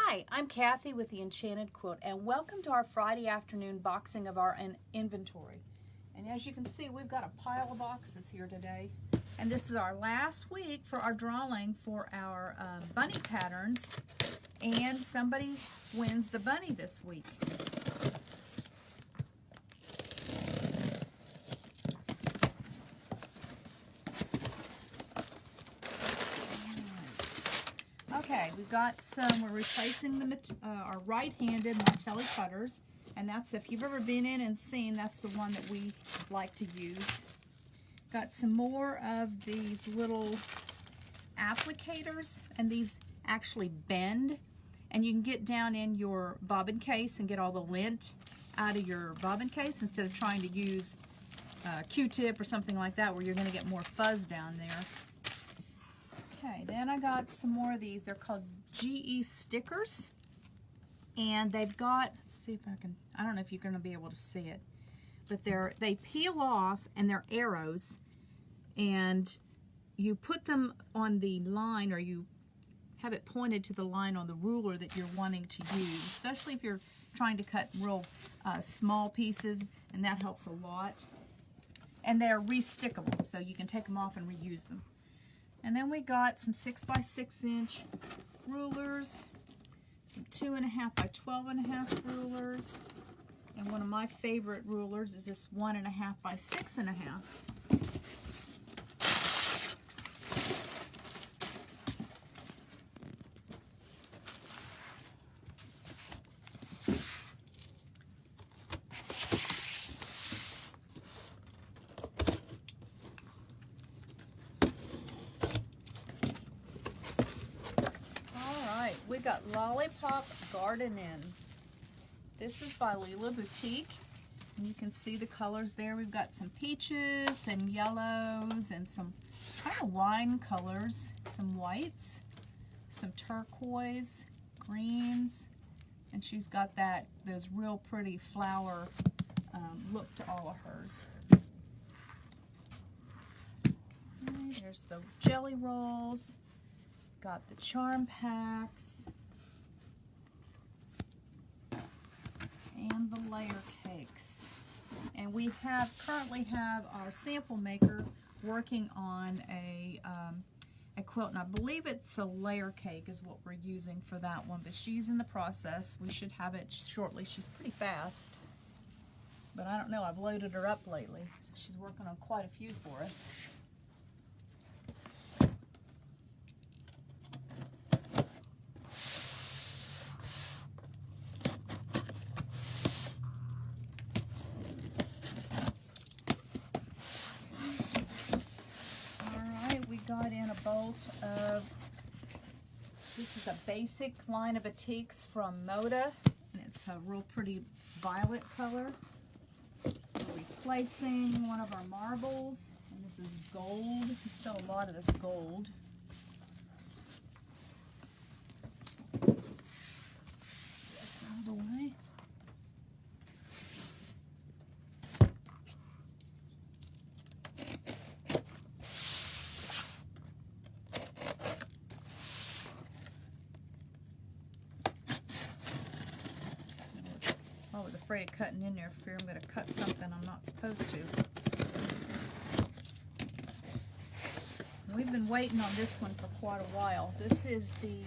Hi, I'm Kathy with the Enchanted Quilt, and welcome to our Friday afternoon boxing of our inventory. And as you can see, we've got a pile of boxes here today. And this is our last week for our drawing for our bunny patterns. And somebody wins the bunny this week. Okay, we've got some, we're replacing the our right-handed Martelli cutters, and that's, if you've ever been in and seen, that's the one that we like to use. Got some more of these little applicators, and these actually bend, and you can get down in your bobbin case and get all the lint out of your bobbin case instead of trying to use a Q-tip or something like that where you're going to get more fuzz down there. Okay, then I got some more of these. They're called GE stickers, and they've got, let's see if I don't know if you're going to be able to see it, but they peel off and they're arrows, and you put them on the line, or you have it pointed to the line on the ruler that you're wanting to use, especially if you're trying to cut real small pieces, and that helps a lot. And they're re-stickable, so you can take them off and reuse them. And then we got some 6x6 inch rulers, some 2.5 by 12.5 rulers, and one of my favorite rulers is this 1.5 by 6.5. We got Lollipop Gardenin. This is by Lila Boutique, and you can see the colors there. We've got some peaches and yellows and some kind of wine colors, some whites, some turquoise, greens, and she's got those real pretty flower look to all of hers. Okay, there's the jelly rolls. Got the charm packs and the layer cakes, and we currently have our sample maker working on a quilt, and I believe it's a layer cake is what we're using for that one, but she's in the process. We should have it shortly. She's pretty fast, but I don't know, I've loaded her up lately, so she's working on quite a few for us. Got in a bolt of, this is a basic line of batiks from Moda, and it's a real pretty violet color. We're replacing one of our marbles, and this is gold. We sell a lot of this gold. This out of the way. I was afraid of cutting in there for fear I'm going to cut something I'm not supposed to. We've been waiting on this one for quite a while. This is the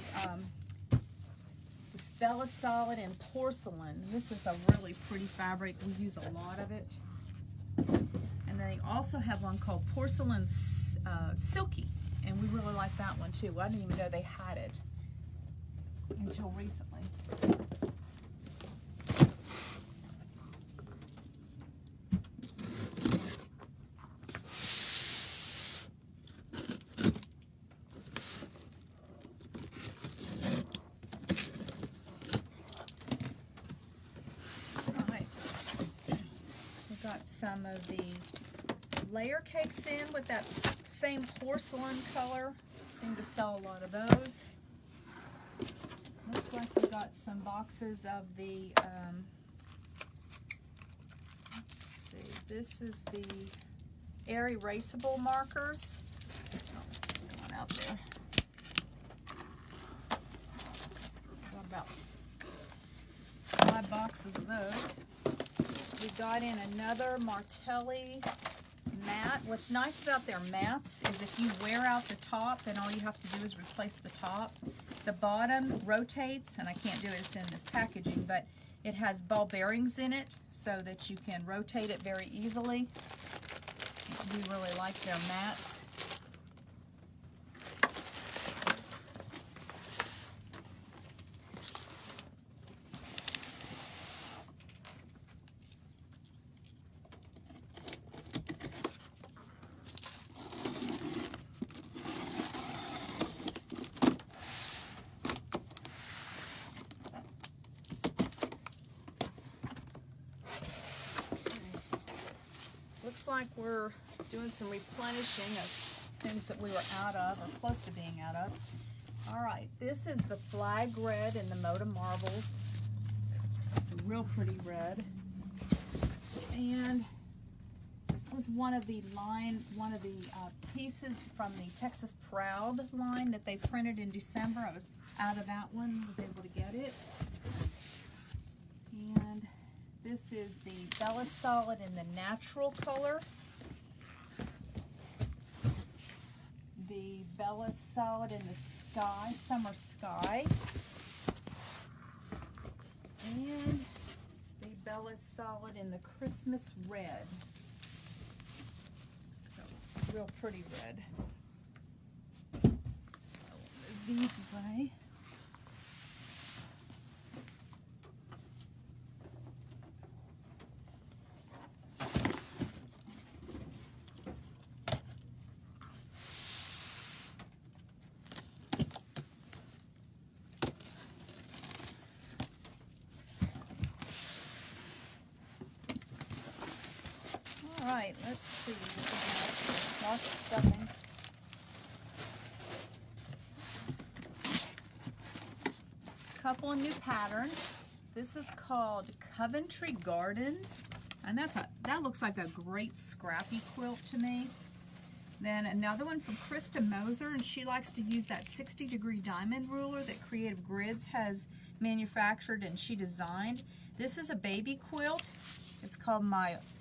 Bella Solid in porcelain. This is a really pretty fabric. We use a lot of it. And they also have one called Porcelain Silky, and we really like that one too. I didn't even know they had it until recently. Some of the layer cakes in with that same porcelain color. Seem to sell a lot of those. Looks like we got some boxes of the, let's see, this is the air erasable markers. Oh, going out there. Got about boxes of those. We got in another Martelli mat. What's nice about their mats is if you wear out the top, then all you have to do is replace the top. The bottom rotates, and I can't do it, it's in this packaging, but it has ball bearings in it so that you can rotate it very easily. We really like their mats. Looks like we're doing some replenishing of things that we were out of or close to being out of. All right, this is the Flag Red in the Moda Marbles. It's a real pretty red. And this was one of the pieces from the Texas Proud line that they printed in December. I was out of that one, was able to get it. And this is the Bella Solid in the natural color. The Bella Solid in the sky, summer sky. And the Bella Solid in the Christmas red. It's a real pretty red. So move these away. All right, let's see. Lots of stuffing. Couple of new patterns. This is called Coventry Gardens, and that looks like a great scrappy quilt to me. Then another one from Krista Moser, and she likes to use that 60-degree diamond ruler that Creative Grids has manufactured and she designed. This is a baby quilt. It's called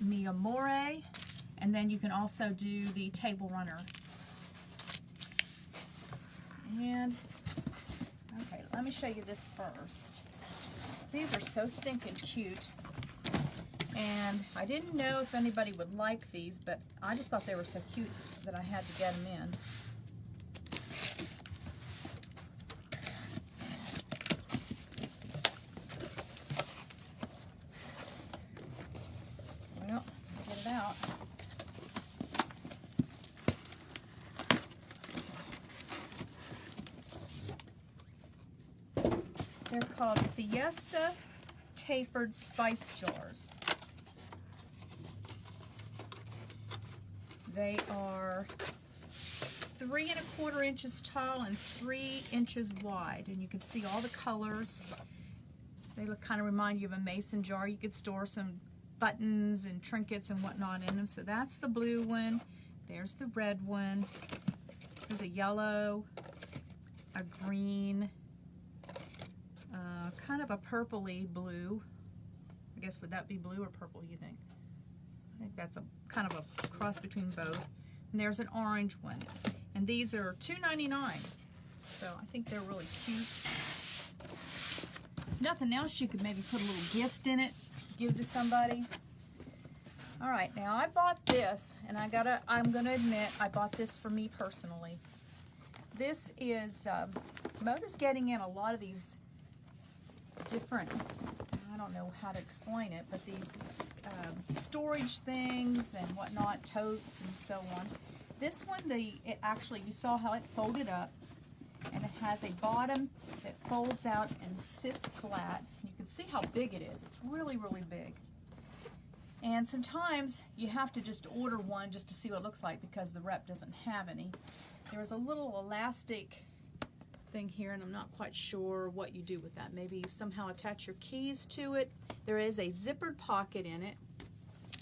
Mi Amore, and then you can also do the table runner. And, okay, let me show you this first. These are so stinking cute, and I didn't know if anybody would like these, but I just thought they were so cute that I had to get them in. Well, get it out. They're called Fiesta Tapered Spice Jars. They are 3 1/4 inches tall and 3 inches wide, and you can see all the colors. They look kind of remind you of a mason jar. You could store some buttons and trinkets and whatnot in them. So that's the blue one. There's the red one. There's a yellow, a green, kind of a purpley blue. I guess would that be blue or purple, you think? I think that's a kind of a cross between both. And there's an orange one. And these are $2.99. So I think they're really cute. Nothing else, you could maybe put a little gift in it, give to somebody. All right, now I bought this, and I'm gonna admit I bought this for me personally. This is Moda's getting in a lot of these different, I don't know how to explain it, but these storage things and whatnot, totes and so on. This one, it actually, you saw how it folded up, and it has a bottom that folds out and sits flat. You can see how big it is. It's really, really big. And sometimes you have to just order one just to see what it looks like because the rep doesn't have any. There's a little elastic thing here, and I'm not quite sure what you do with that. Maybe somehow attach your keys to it. There is a zippered pocket in it,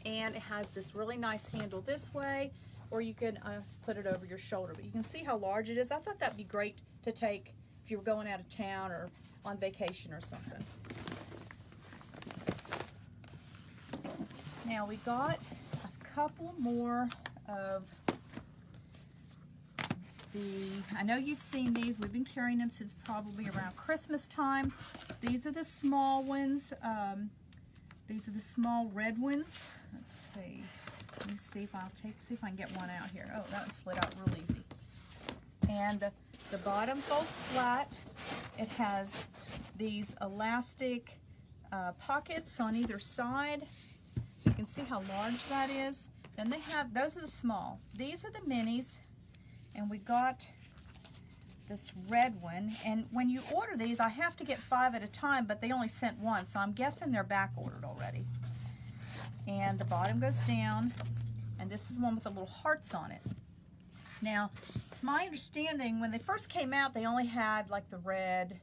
and it has this really nice handle this way, or you can put it over your shoulder. But you can see how large it is. I thought that'd be great to take if you were going out of town or on vacation or something. Now we got a couple more of I know you've seen these. We've been carrying them since probably around Christmas time. These are the small ones. These are the small red ones. Let's see. Let me see if see if I can get one out here. Oh, that one slid out real easy. And the bottom folds flat. It has these elastic pockets on either side. You can see how large that is. Then they have, those are the small. These are the minis. And we got this red one. And when you order these, I have to get 5 at a time, but they only sent 1, so I'm guessing they're back ordered already. And the bottom goes down, and this is the one with the little hearts on it. Now, it's my understanding when they first came out, they only had like the red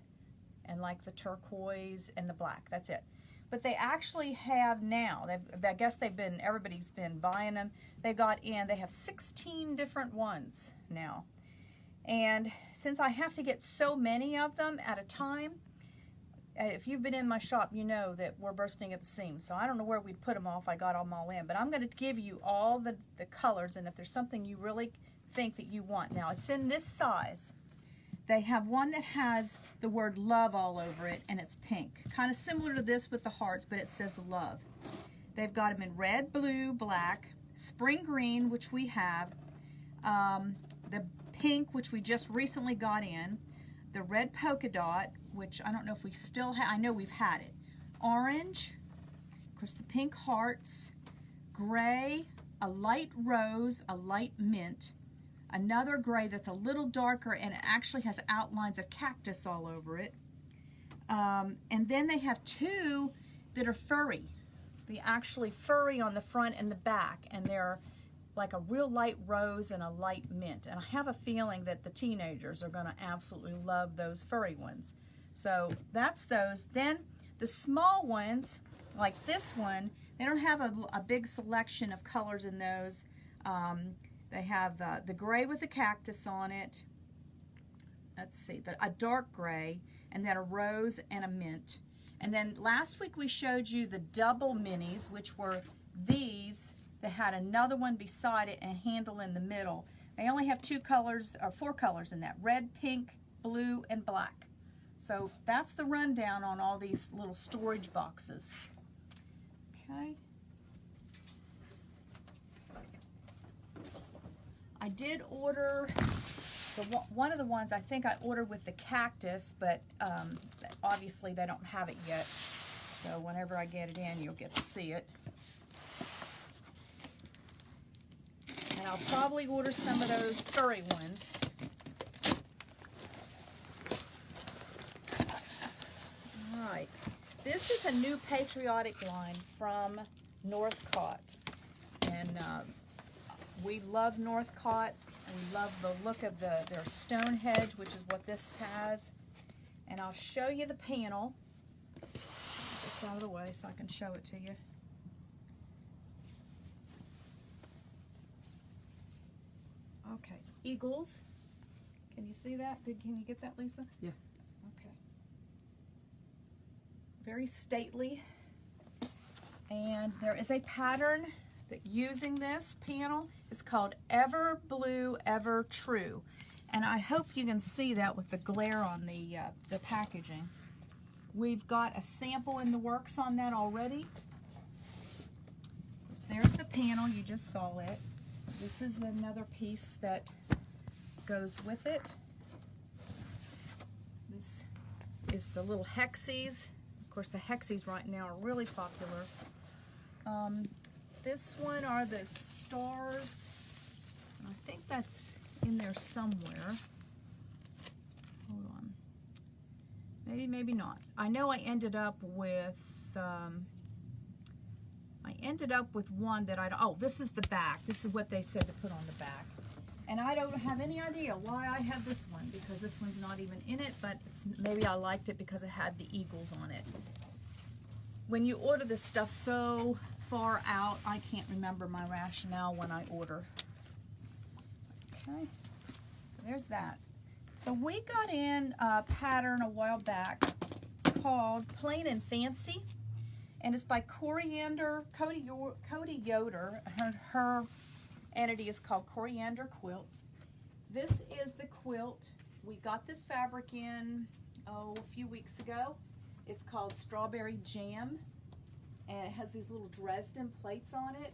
and like the turquoise and the black. That's it. But they actually have now, I guess everybody's been buying them. They have 16 different ones now. And since I have to get so many of them at a time, if you've been in my shop, you know that we're bursting at the seams. So I don't know where we'd put them all if I got them all in. But I'm going to give you all the colors, and if there's something you really think that you want. Now, it's in this size. They have one that has the word love all over it, and it's pink. Kind of similar to this with the hearts, but it says love. They've got them in red, blue, black, spring green, which we have, the pink, which we just recently got in, the red polka dot, which I don't know if we still have, I know we've had it, orange, of course the pink hearts, gray, a light rose, a light mint, another gray that's a little darker and it actually has outlines of cactus all over it. And then they have 2 that are furry. They actually furry on the front and the back, and they're like a real light rose and a light mint. And I have a feeling that the teenagers are going to absolutely love those furry ones. So that's those. Then the small ones, like this one, they don't have a big selection of colors in those. They have the gray with the cactus on it. Let's see, a dark gray, and then a rose and a mint. And then last week we showed you the double minis, which were these that had another one beside it and a handle in the middle. They only have 2 colors, or 4 colors in that, red, pink, blue, and black. So that's the rundown on all these little storage boxes. Okay. I did order one of the ones, I think I ordered with the cactus, but obviously they don't have it yet. So whenever I get it in, you'll get to see it. And I'll probably order some of those furry ones. All right. This is a new patriotic line from Northcott. And we love Northcott. We love the look of their stone hedge, which is what this has. And I'll show you the panel. Get this out of the way so I can show it to you. Okay, eagles. Can you see that? Can you get that, Lisa? Yeah. Okay. Very stately. And there is a pattern that using this panel. It's called Ever Blue, Ever True. And I hope you can see that with the glare on the packaging. We've got a sample in the works on that already. So there's the panel, you just saw it. This is another piece that goes with it. This is the little hexies. Of course, the hexies right now are really popular. This one are the stars. I think that's in there somewhere. Hold on. Maybe, maybe not. I know I ended up with one that oh, this is the back. This is what they said to put on the back. And I don't have any idea why I have this one, because this one's not even in it, but maybe I liked it because it had the eagles on it. When you order this stuff so far out, I can't remember my rationale when I order. Okay, so there's that. So we got in a pattern a while back called Plain and Fancy, and it's by Cody Yoder. Her entity is called Coriander Quilts. This is the quilt. We got this fabric in, a few weeks ago. It's called Strawberry Jam, and it has these little Dresden plates on it.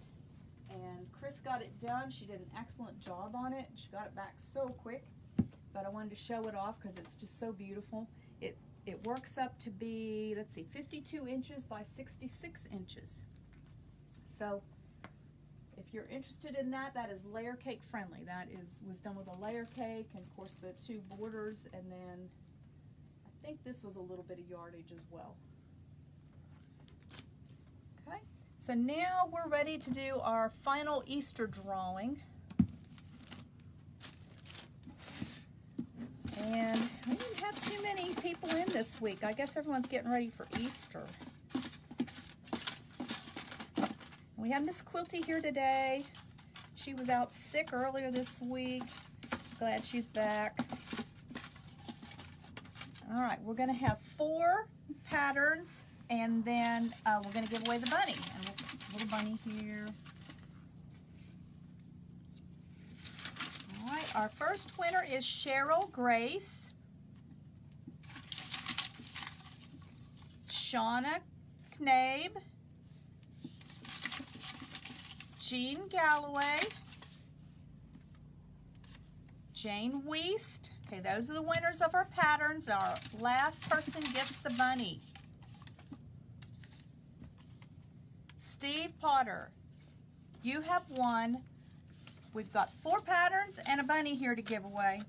And Chris got it done. She did an excellent job on it. She got it back so quick, but I wanted to show it off because it's just so beautiful. It works up to be, let's see, 52 inches by 66 inches. So if you're interested in that, that is layer cake friendly. That was done with a layer cake, and of course the 2 borders, and then I think this was a little bit of yardage as well. Okay, so now we're ready to do our final Easter drawing. And we didn't have too many people in this week. I guess everyone's getting ready for Easter. We have Miss Quilty here today. She was out sick earlier this week. Glad she's back. All right, we're going to have 4 patterns, and then we're going to give away the bunny. And we'll put a little bunny here. All right, our first winner is Cheryl Grace, Shauna Knabe, Jean Galloway, Jane Weist. Okay, those are the winners of our patterns. Our last person gets the bunny. Steve Potter, you have won. We've got 4 patterns and a bunny here to give away.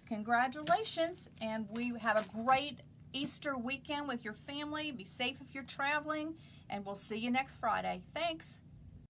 Congratulations, and we have a great Easter weekend with your family. Be safe if you're traveling, and we'll see you next Friday. Thanks.